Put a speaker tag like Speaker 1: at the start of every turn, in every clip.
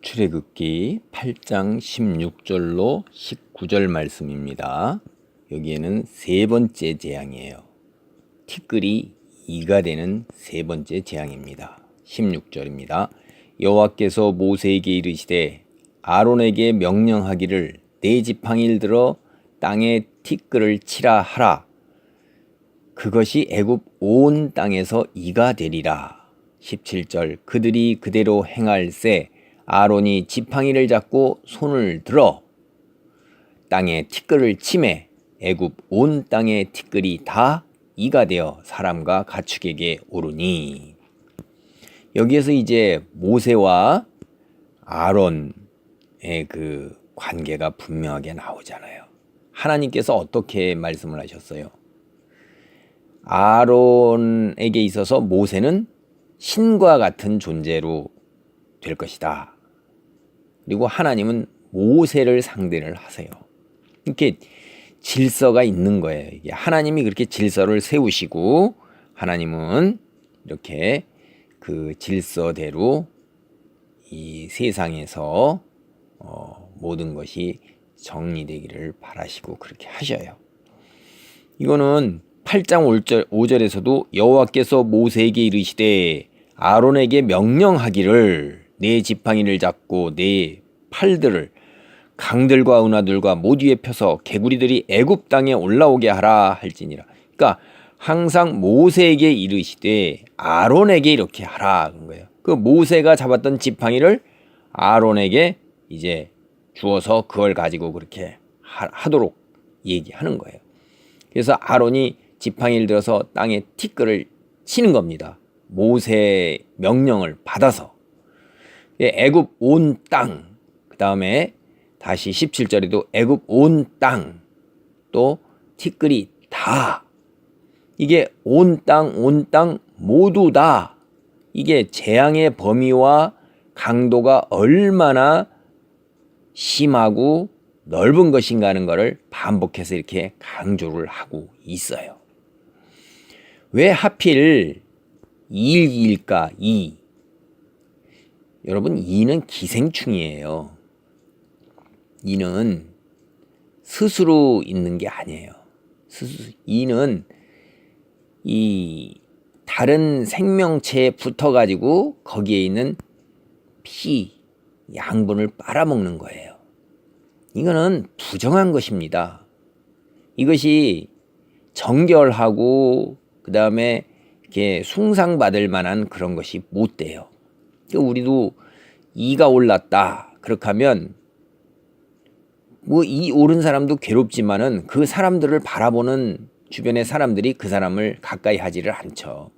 Speaker 1: 출애굽기 8장 16절로 19절 말씀입니다. 여기에는 세 번째 재앙이에요. 티끌이 이가 되는 세 번째 재앙입니다. 16절입니다. 여호와께서 모세에게 이르시되 아론에게 명령하기를 네 지팡이를 들어 땅에 티끌을 치라 하라. 그것이 애굽 온 땅에서 이가 되리라. 17절 그들이 그대로 행할세 아론이 지팡이를 잡고 손을 들어 땅에 티끌을 치매 애굽 온 땅의 티끌이 다 이가 되어 사람과 가축에게 오르니. 여기에서 이제 모세와 아론의 그 관계가 분명하게 나오잖아요. 하나님께서 어떻게 말씀을 하셨어요? 아론에게 있어서 모세는 신과 같은 존재로 될 것이다. 그리고 하나님은 모세를 상대를 하세요. 이렇게 질서가 있는 거예요. 이게 하나님이 그렇게 질서를 세우시고 하나님은 이렇게 그 질서대로 이 세상에서 모든 것이 정리되기를 바라시고 그렇게 하셔요. 이거는 8장 5절에서도 여호와께서 모세에게 이르시되 아론에게 명령하기를 네 지팡이를 잡고 네 팔들을 강들과 은하들과 모두에 펴서 개구리들이 애굽 땅에 올라오게 하라 할지니라. 그러니까 항상 모세에게 이르시되 아론에게 이렇게 하라 그런 거예요. 그 모세가 잡았던 지팡이를 아론에게 이제 주어서 그걸 가지고 그렇게 하도록 얘기하는 거예요. 그래서 아론이 지팡이를 들어서 땅에 티끌을 치는 겁니다. 모세의 명령을 받아서. 애굽 온 땅, 그 다음에 다시 17절에도 애굽 온 땅, 또 티끌이 다. 이게 온 땅 모두 다. 이게 재앙의 범위와 강도가 얼마나 심하고 넓은 것인가 하는 것을 반복해서 이렇게 강조를 하고 있어요. 왜 하필 이일까? 여러분, 이는 기생충이에요. 이는 스스로 있는 게 아니에요. 이는 이 다른 생명체에 붙어가지고 거기에 있는 피, 양분을 빨아먹는 거예요. 이거는 부정한 것입니다. 이것이 정결하고 그 다음에 이렇게 숭상받을 만한 그런 것이 못 돼요. 우리도 이가 올랐다. 그렇게 하면 뭐 이 오른 사람도 괴롭지만은 그 사람들을 바라보는 주변의 사람들이 그 사람을 가까이 하지를 않죠.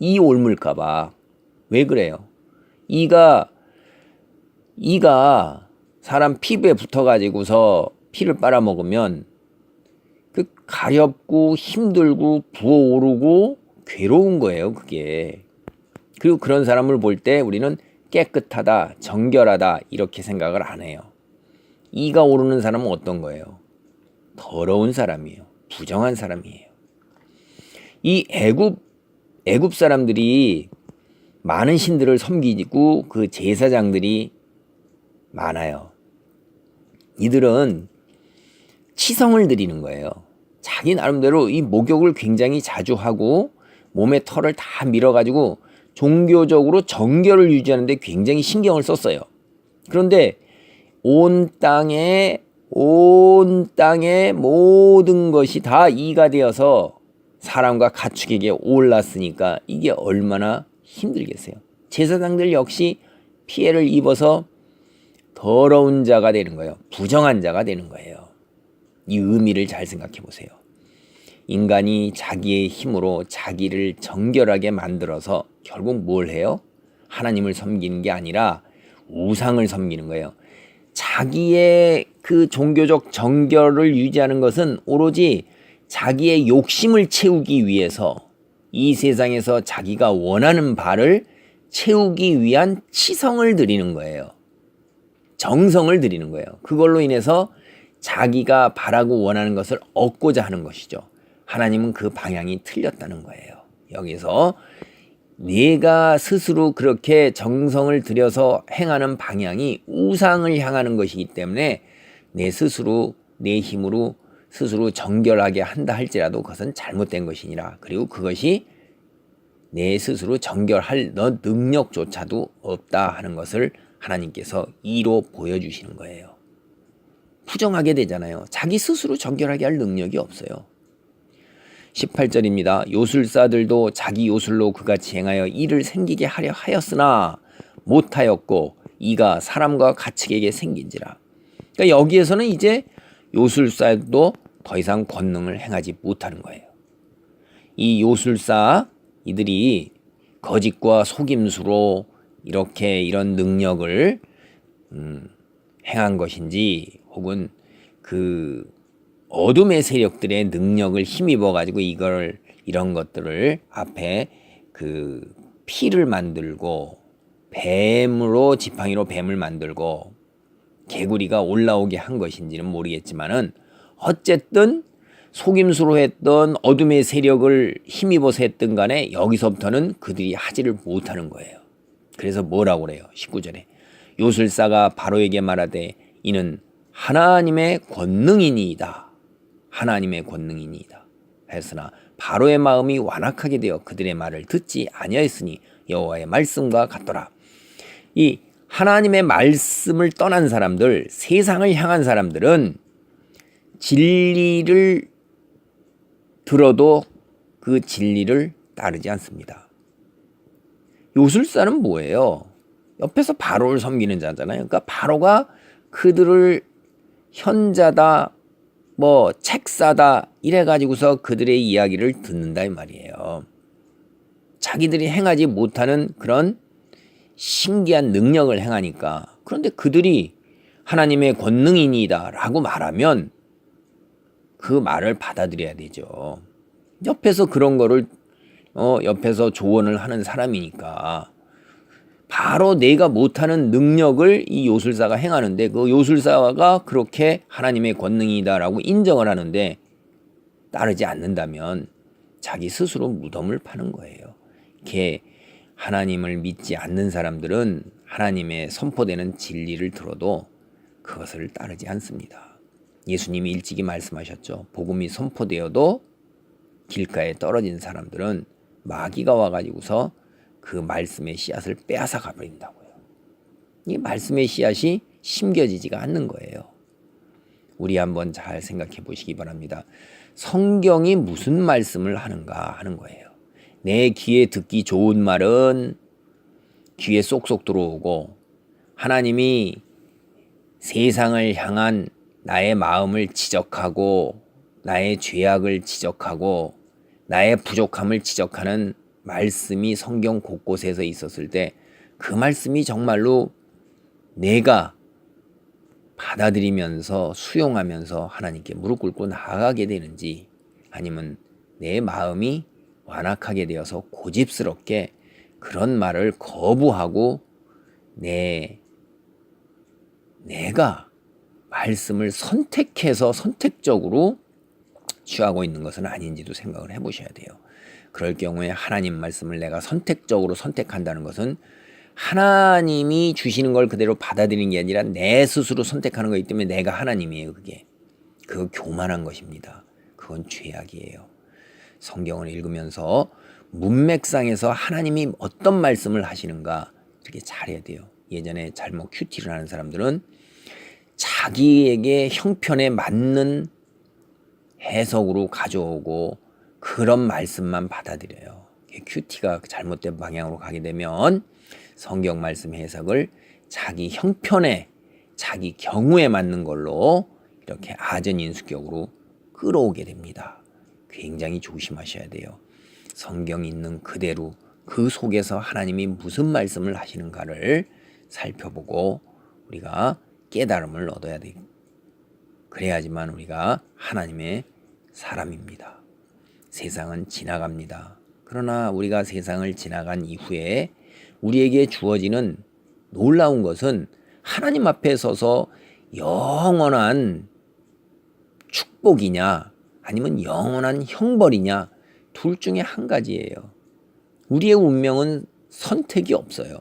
Speaker 1: 이 옮을까봐. 왜 그래요? 이가 사람 피부에 붙어가지고서 피를 빨아먹으면 그 가렵고 힘들고 부어오르고 괴로운 거예요, 그게. 그리고 그런 사람을 볼 때 우리는 깨끗하다, 정결하다 이렇게 생각을 안 해요. 이가 오르는 사람은 어떤 거예요? 더러운 사람이에요. 부정한 사람이에요. 이 애굽 사람들이 많은 신들을 섬기고 그 제사장들이 많아요. 이들은 치성을 드리는 거예요. 자기 나름대로 이 목욕을 굉장히 자주 하고 몸에 털을 다 밀어가지고 종교적으로 정결을 유지하는데 굉장히 신경을 썼어요. 그런데 온 땅에 모든 것이 다 이가 되어서 사람과 가축에게 올랐으니까 이게 얼마나 힘들겠어요. 제사장들 역시 피해를 입어서 더러운 자가 되는 거예요. 부정한 자가 되는 거예요. 이 의미를 잘 생각해 보세요. 인간이 자기의 힘으로 자기를 정결하게 만들어서 결국 뭘 해요? 하나님을 섬기는 게 아니라 우상을 섬기는 거예요. 자기의 그 종교적 정결을 유지하는 것은 오로지 자기의 욕심을 채우기 위해서 이 세상에서 자기가 원하는 바를 채우기 위한 치성을 드리는 거예요. 정성을 드리는 거예요. 그걸로 인해서 자기가 바라고 원하는 것을 얻고자 하는 것이죠. 하나님은 그 방향이 틀렸다는 거예요. 여기서 내가 스스로 그렇게 정성을 들여서 행하는 방향이 우상을 향하는 것이기 때문에 내 스스로 내 힘으로 스스로 정결하게 한다 할지라도 그것은 잘못된 것이니라. 그리고 그것이 내 스스로 정결할 너 능력조차도 없다 하는 것을 하나님께서 이로 보여주시는 거예요. 부정하게 되잖아요. 자기 스스로 정결하게 할 능력이 없어요. 18절입니다. 요술사들도 자기 요술로 그같이 행하여 이를 생기게 하려 하였으나 못하였고 이가 사람과 가축에게 생긴지라. 그러니까 여기에서는 이제 요술사도 더 이상 권능을 행하지 못하는 거예요. 이 요술사 이들이 거짓과 속임수로 이렇게 이런 능력을 행한 것인지 혹은 그 어둠의 세력들의 능력을 힘입어 가지고 이런 것들을 앞에 그 피를 만들고 뱀으로 지팡이로 뱀을 만들고 개구리가 올라오게 한 것인지는 모르겠지만은 어쨌든 속임수로 했던 어둠의 세력을 힘입어서 했던 간에 여기서부터는 그들이 하지를 못하는 거예요. 그래서 뭐라고 그래요? 19절에 요술사가 바로에게 말하되 이는 하나님의 권능이니이다. 하나님의 권능이니이다. 했으나 바로의 마음이 완악하게 되어 그들의 말을 듣지 아니하였으니 여호와의 말씀과 같더라. 이 하나님의 말씀을 떠난 사람들, 세상을 향한 사람들은 진리를 들어도 그 진리를 따르지 않습니다. 요술사는 뭐예요? 옆에서 바로를 섬기는 자잖아요. 그러니까 바로가 그들을 현자다, 뭐 책사다 이래가지고서 그들의 이야기를 듣는다 이 말이에요. 자기들이 행하지 못하는 그런 신기한 능력을 행하니까. 그런데 그들이 하나님의 권능이니이다 라고 말하면 그 말을 받아들여야 되죠. 옆에서 그런 거를 옆에서 조언을 하는 사람이니까 바로 내가 못하는 능력을 이 요술사가 행하는데 그 요술사가 그렇게 하나님의 권능이다라고 인정을 하는데 따르지 않는다면 자기 스스로 무덤을 파는 거예요. 이렇게 하나님을 믿지 않는 사람들은 하나님의 선포되는 진리를 들어도 그것을 따르지 않습니다. 예수님이 일찍이 말씀하셨죠. 복음이 선포되어도 길가에 떨어진 사람들은 마귀가 와가지고서 그 말씀의 씨앗을 빼앗아 가버린다고요. 이 말씀의 씨앗이 심겨지지가 않는 거예요. 우리 한번 잘 생각해 보시기 바랍니다. 성경이 무슨 말씀을 하는가 하는 거예요. 내 귀에 듣기 좋은 말은 귀에 쏙쏙 들어오고 하나님이 세상을 향한 나의 마음을 지적하고 나의 죄악을 지적하고 나의 부족함을 지적하는 말씀이 성경 곳곳에서 있었을 때 그 말씀이 정말로 내가 받아들이면서 수용하면서 하나님께 무릎 꿇고 나아가게 되는지 아니면 내 마음이 완악하게 되어서 고집스럽게 그런 말을 거부하고 내가 말씀을 선택해서 선택적으로 취하고 있는 것은 아닌지도 생각을 해보셔야 돼요. 그럴 경우에 하나님 말씀을 내가 선택적으로 선택한다는 것은 하나님이 주시는 걸 그대로 받아들이는 게 아니라 내 스스로 선택하는 거기 때문에 내가 하나님이에요. 그거 교만한 것입니다. 그건 죄악이에요. 성경을 읽으면서 문맥상에서 하나님이 어떤 말씀을 하시는가 이렇게 잘해야 돼요. 예전에 잘못 큐티를 하는 사람들은 자기에게 형편에 맞는 해석으로 가져오고 그런 말씀만 받아들여요. 큐티가 잘못된 방향으로 가게 되면 성경 말씀 해석을 자기 형편에 자기 경우에 맞는 걸로 이렇게 아전인수격으로 끌어오게 됩니다. 굉장히 조심하셔야 돼요. 성경 있는 그대로 그 속에서 하나님이 무슨 말씀을 하시는가를 살펴보고 우리가 깨달음을 얻어야 돼요. 그래야지만 우리가 하나님의 사람입니다. 세상은 지나갑니다. 그러나 우리가 세상을 지나간 이후에 우리에게 주어지는 놀라운 것은 하나님 앞에 서서 영원한 축복이냐 아니면 영원한 형벌이냐 둘 중에 한 가지예요. 우리의 운명은 선택이 없어요.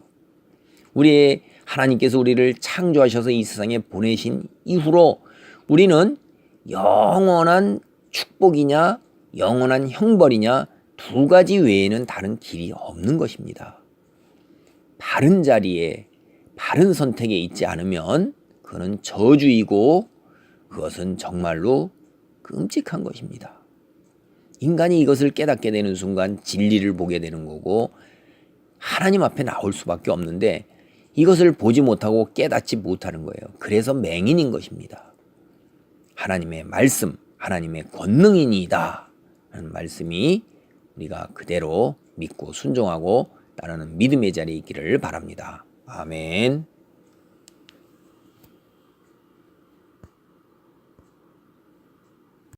Speaker 1: 우리의 하나님께서 우리를 창조하셔서 이 세상에 보내신 이후로 우리는 영원한 축복이냐 영원한 형벌이냐 두 가지 외에는 다른 길이 없는 것입니다. 바른 자리에 바른 선택에 있지 않으면 그것은 저주이고 그것은 정말로 끔찍한 것입니다. 인간이 이것을 깨닫게 되는 순간 진리를 보게 되는 거고 하나님 앞에 나올 수밖에 없는데 이것을 보지 못하고 깨닫지 못하는 거예요. 그래서 맹인인 것입니다. 하나님의 말씀, 하나님의 권능이니이다 하는 말씀이 우리가 그대로 믿고 순종하고 따르는 믿음의 자리에 있기를 바랍니다. 아멘.